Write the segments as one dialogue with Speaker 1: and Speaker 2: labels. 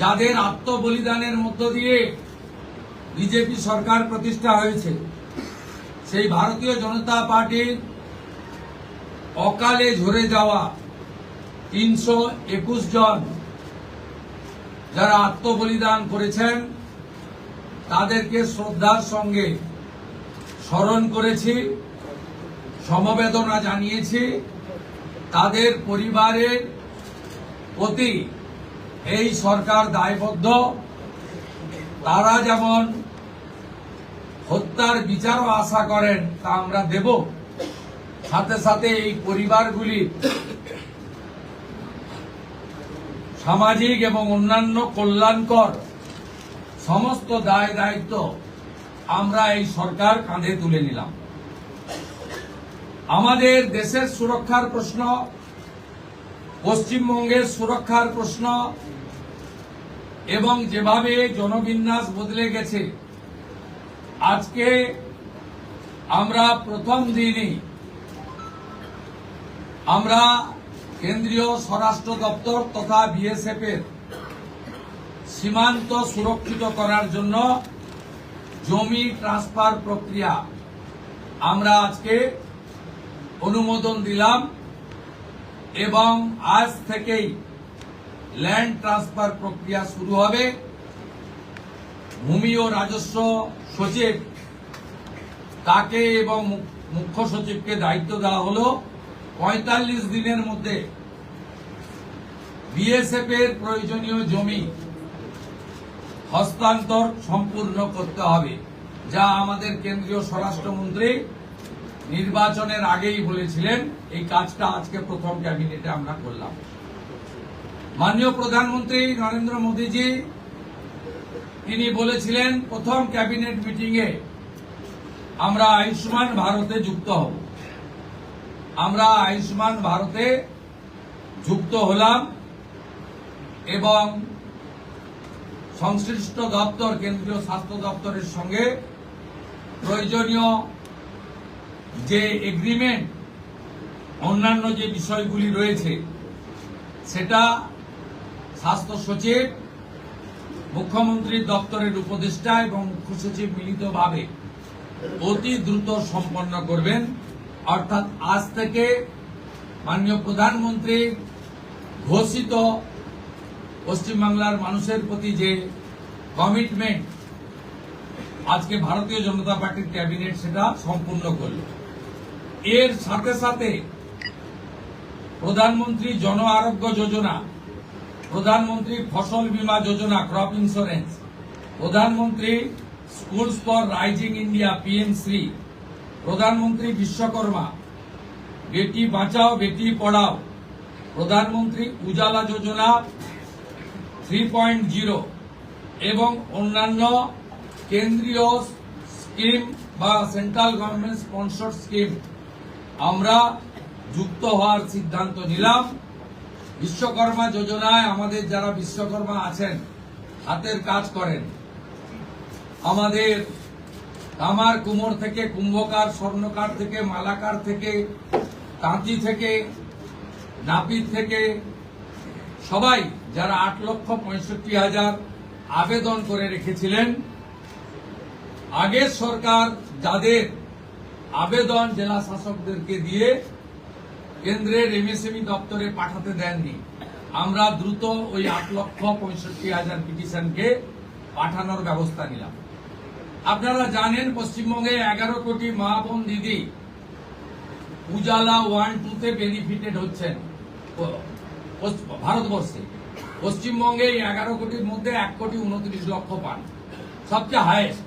Speaker 1: যাদের আত্মবলিদানের মধ্য দিয়ে বিজেপি সরকার প্রতিষ্ঠা হয়েছে, সেই ভারতীয় জনতা পার্টির অকালে ঝরে যাওয়া 321 জন যারা আত্মবলিদান করেছেন তাদেরকে শ্রদ্ধার সঙ্গে স্মরণ করেছি, সমবেদনা জানিয়েছি। তাদের পরিবারের প্রতি এই সরকার দায়বদ্ধ। তারা যেমন হত্যার বিচারও আশা করেন তা আমরা দেব, সাথে সাথে এই পরিবারগুলি সামাজিক এবং অন্যান্য কল্যাণকর সমস্ত দায় দায়িত্ব আমরা এই সরকার কাঁধে তুলে নিলাম। আমাদের দেশের সুরক্ষার প্রশ্ন, পশ্চিমবঙ্গের সুরক্ষার প্রশ্ন এবং যেভাবে জনবিন্যাস বদলে গেছে, আজকে আমরা প্রথম দিনই আমরা কেন্দ্রীয় স্বরাষ্ট্র দপ্তর তথা বিএসএফ এর সীমান্ত সুরক্ষিত করার জন্য জমি ট্রান্সফার প্রক্রিয়া আমরা আজকে অনুমোদন দিলাম এবং আজ থেকেই ল্যান্ড ট্রান্সফার প্রক্রিয়া শুরু হবে। ভূমি ও রাজস্ব সচিব তাকে এবং মুখ্য সচিবকে দায়িত্ব দেওয়া হলো 45 দিনের মধ্যে বিএসএফ এর প্রয়োজনীয় জমি হস্তান্তর সম্পূর্ণ করতে হবে, যা আমাদের কেন্দ্রীয় স্বরাষ্ট্রমন্ত্রী নির্বাচনের আগেই বলেছিলেন। এই কাজটা আজকে প্রথম ক্যাবিনেটে আমরা করলাম। মাননীয় প্রধানমন্ত্রী নরেন্দ্র মোদীজি তিনি বলেছিলেন প্রথম ক্যাবিনেট মিটিংয়ে আমরা আয়ুষ্মান ভারতে যুক্ত হব। আমরা আয়ুষ্মান ভারতে যুক্ত হলাম এবং সংশ্লিষ্ট দপ্তর কেন্দ্রীয় স্বাস্থ্য দপ্তরের সঙ্গে প্রয়োজনীয় যে এগ্রিমেন্ট অন্যান্য যে বিষয়গুলি রয়েছে সেটা স্বাস্থ্য সচিব, মুখ্যমন্ত্রীর দপ্তরের উপদেষ্টা এবং মুখ্য সচিব মিলিতভাবে অতি দ্রুত সম্পন্ন করবেন। অর্থাৎ আজ থেকে মাননীয় প্রধানমন্ত্রী ঘোষিত পশ্চিমবাংলার মানুষের প্রতি যে কমিটমেন্ট আজকে ভারতীয় জনতা পার্টির ক্যাবিনেট সেটা সম্পূর্ণ করল। এর সাথে সাথে প্রধানমন্ত্রী জন আরোগ্য যোজনা, প্রধানমন্ত্রী ফসল বীমা যোজনা ক্রপ ইন্স্যুরেন্স, প্রধানমন্ত্রী স্কুলস ফর রাইজিং ইন্ডিয়া পিএমশ্রী, প্রধানমন্ত্রী বিশ্বকর্মা, বেটি বাঁচাও বেটি পড়াও, প্রধানমন্ত্রী উজালা যোজনা 3.0 এবং অন্যান্য কেন্দ্রীয় স্কিম বা সেন্ট্রাল গভর্নমেন্ট স্পন্সর্ড স্কিম আমরা যুক্ত হওয়ার সিদ্ধান্ত নিলাম। বিশ্বকর্মা যোজনায় আমাদের যারা বিশ্বকর্মা আছেন, হাতের কাজ করেন, আমাদের তামার কুমোর থেকে কুম্ভকার, স্বর্ণকার থেকে মালাকার থেকে তাঁতি থেকে নাপিত থেকে সবাই যারা 8,65,000 আবেদন করে রেখেছিলেন, আগের সরকার যাদের আবেদন জেলা শাসকদেরকে দিয়ে কেন্দ্রের এমএসএমই দপ্তরে পাঠাতে দেননি, আমরা দ্রুত ওই 8,65,000 পিটিশনকে পাঠানোর ব্যবস্থা নিলাম। আপনারা জানেন পশ্চিমবঙ্গে 11 কোটি মা বোন দিদি উজালা 1-2 বেনিফিটেড হচ্ছেন ভারতবর্ষে। পশ্চিমবঙ্গে 11 কোটির মধ্যে 1,29,00,000 পান, সবচেয়ে হাইয়েস্ট।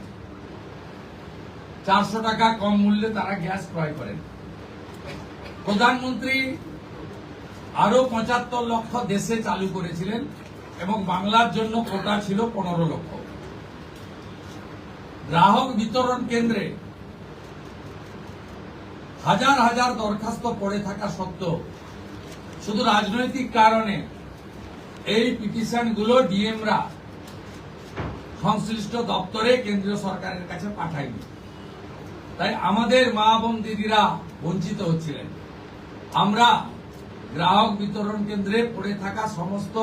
Speaker 1: 400 টাকা কম মূল্যে তারা গ্যাস ক্রয় করেন। প্রধানমন্ত্রী আরো 75 লক্ষ দেশে চালু করেছিলেন এবং বাংলার জন্য কোটা ছিল 15 লক্ষ। গ্রাহক বিতরণ কেন্দ্রে হাজার হাজার দরখাস্ত পড়ে থাকা সত্ত্বেও শুধু রাজনৈতিক কারণে এই পিটিশনগুলো ডিএমরা সংশ্লিষ্ট দপ্তরে কেন্দ্রীয় সরকারের কাছে পাঠায়নি। তাই আমাদের মা বোন দিদিরা বঞ্চিত হচ্ছিলেন। আমরা গ্রাহক বিতরণ কেন্দ্রে পড়ে থাকা সমস্ত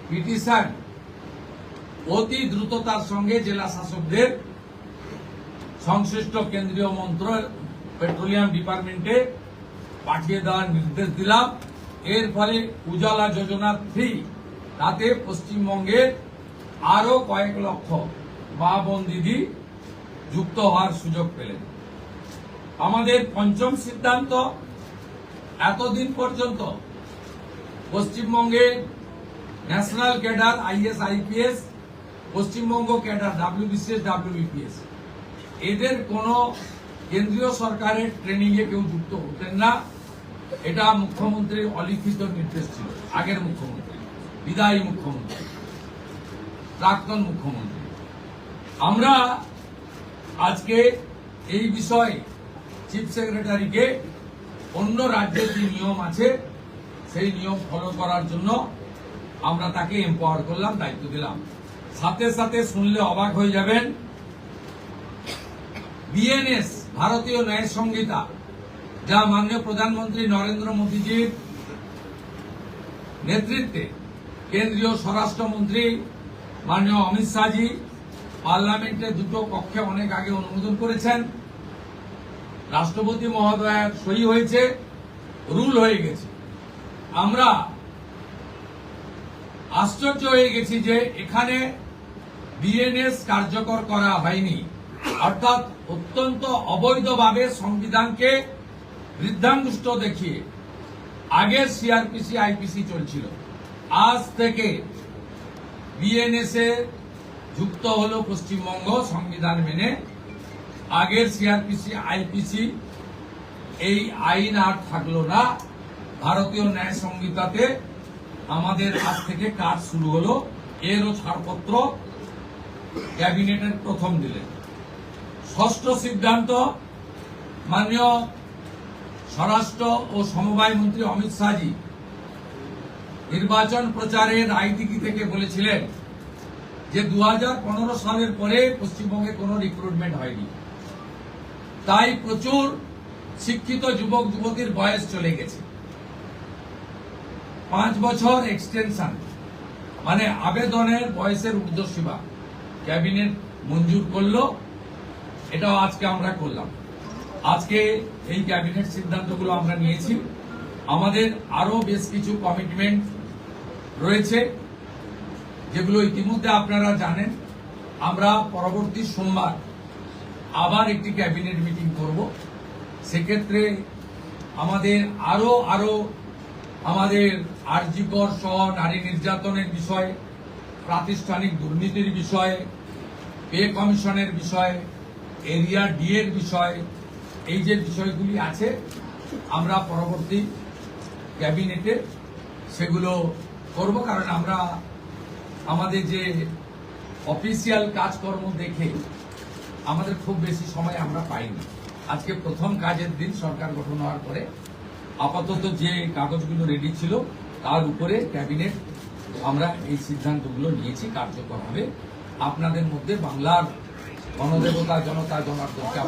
Speaker 1: পিটিশন অতি দ্রুততার সঙ্গে জেলা শাসকদের সংশ্লিষ্ট কেন্দ্রীয় পেট্রোলিয়াম ডিপার্টমেন্টে পাঠিয়ে দেওয়ার নির্দেশ দিলাম। এর ফলে উজালা যোজনা 3 তাতে পশ্চিমবঙ্গের আরো কয়েক লক্ষ মা বোন দিদি যুক্ত হওয়ার সুযোগ পেলেন। আমাদের পঞ্চম সিদ্ধান্ত, এতদিন পর্যন্ত পশ্চিমবঙ্গে national cadre is IPS, Paschimbanga cadre WBCS WBPS এদের কোন কেন্দ্রীয় সরকারের ট্রেনিং এ কেউ যুক্ত হতেন না। এটা মুখ্যমন্ত্রীর অলিখিত নির্দেশ ছিল। আগের মুখ্যমন্ত্রী, বিদায়ী মুখ্যমন্ত্রী, প্রাক্তন মুখ্যমন্ত্রী। আমরা আজকে এই বিষয়ে চিফ সেক্রেটারিকে অন্য রাজ্যের যে নিয়ম আছে সেই নিয়ম ফলো করার জন্য আমরা তাকে এম্পাওয়ার করলাম, দায়িত্ব দিলাম। সাথে সাথে শুনলে অবাক হয়ে যাবেন, বিএনএস ভারতীয় ন্যায় সংহিতা, যা মাননীয় প্রধানমন্ত্রী নরেন্দ্র মোদীজির নেতৃত্বে কেন্দ্রীয় স্বরাষ্ট্রমন্ত্রী মাননীয় অমিত শাহজি পার্লামেন্টে দুটো কক্ষে অনেক আগে অনুমোদন করেছেন, রাষ্ট্রপতি মহোদয়ের সই হয়েছে, রুল হয়ে গেছে। আমরা আশ্চর্য হয়ে গেছি যে এখানে বিএনএস কার্যকর করা হয়নি, অর্থাৎ অত্যন্ত অবৈধভাবে সংবিধানকে বৃদ্ধাঙ্গুষ্ঠ দেখিয়ে আগের সিআরপিসি আইপিসি চলছিল। আজ থেকে বিএনএস এ যুক্ত হলো পশ্চিমবঙ্গ সংবিধান মেনে। আগের সিআরপিসি আইপিসি এই আইন আর থাকলো না। ভারতীয় ন্যায় সংহিতাতে আমাদের আজ থেকে কাজ শুরু হলো। এরও ছাড়পত্র ক্যাবিনেটের প্রথম দিলেন। ষষ্ঠ সিদ্ধান্ত, মাননীয় স্বরাষ্ট্র ও সমবায় মন্ত্রী অমিত শাহজি নির্বাচন প্রচারের আইটিকি থেকে বলেছিলেন যে 2015 সালের পরে পশ্চিমবঙ্গে কোনো রিক্রুটমেন্ট হয়নি, তাই প্রচুর শিক্ষিত যুবক যুবতীর বয়স চলে গেছে। 5 বছর এক্সটেনশন, মানে আবেদনের বয়সের ঊর্ধ্বসীমা ক্যাবিনেট মঞ্জুর করলো। এটাও আজকে আমরা করলাম। আজকে এই ক্যাবিনেট সিদ্ধান্তগুলো আমরা নিয়েছি। আমাদের আরো বেশ কিছু কমিটমেন্ট রয়েছে, যেগুলো ইতিমধ্যে আপনারা জানেন। আমরা পরবর্তী সোমবার আবার একটি ক্যাবিনেট মিটিং করব। সেক্ষেত্রে আমাদের আরো আমাদের আরজিকর সহ নারী নির্যাতনের বিষয়ে, প্রাতিষ্ঠানিক দুর্নীতির বিষয়ে, পে কমিশনের বিষয়ে, এরিয়া ডি এর বিষয়, এই যে বিষয়গুলি আছে আমরা পরবর্তী ক্যাবিনেটে সেগুলো করব। কারণ আমরা আমাদের যে অফিসিয়াল কাজকর্ম দেখে আমাদের খুব বেশি সময় আমরা পাইনি। আজকে প্রথম কাজের দিন সরকার গঠন হওয়ার পরে আপাতত যে কাগজগুলো রেডি ছিল তার উপরে ক্যাবিনেট আমরা এই সিদ্ধান্তগুলো নিয়েছি, কার্যকর হবে। আপনাদের মধ্যে বাংলার গণদেবতা জনতা জনার্দনকে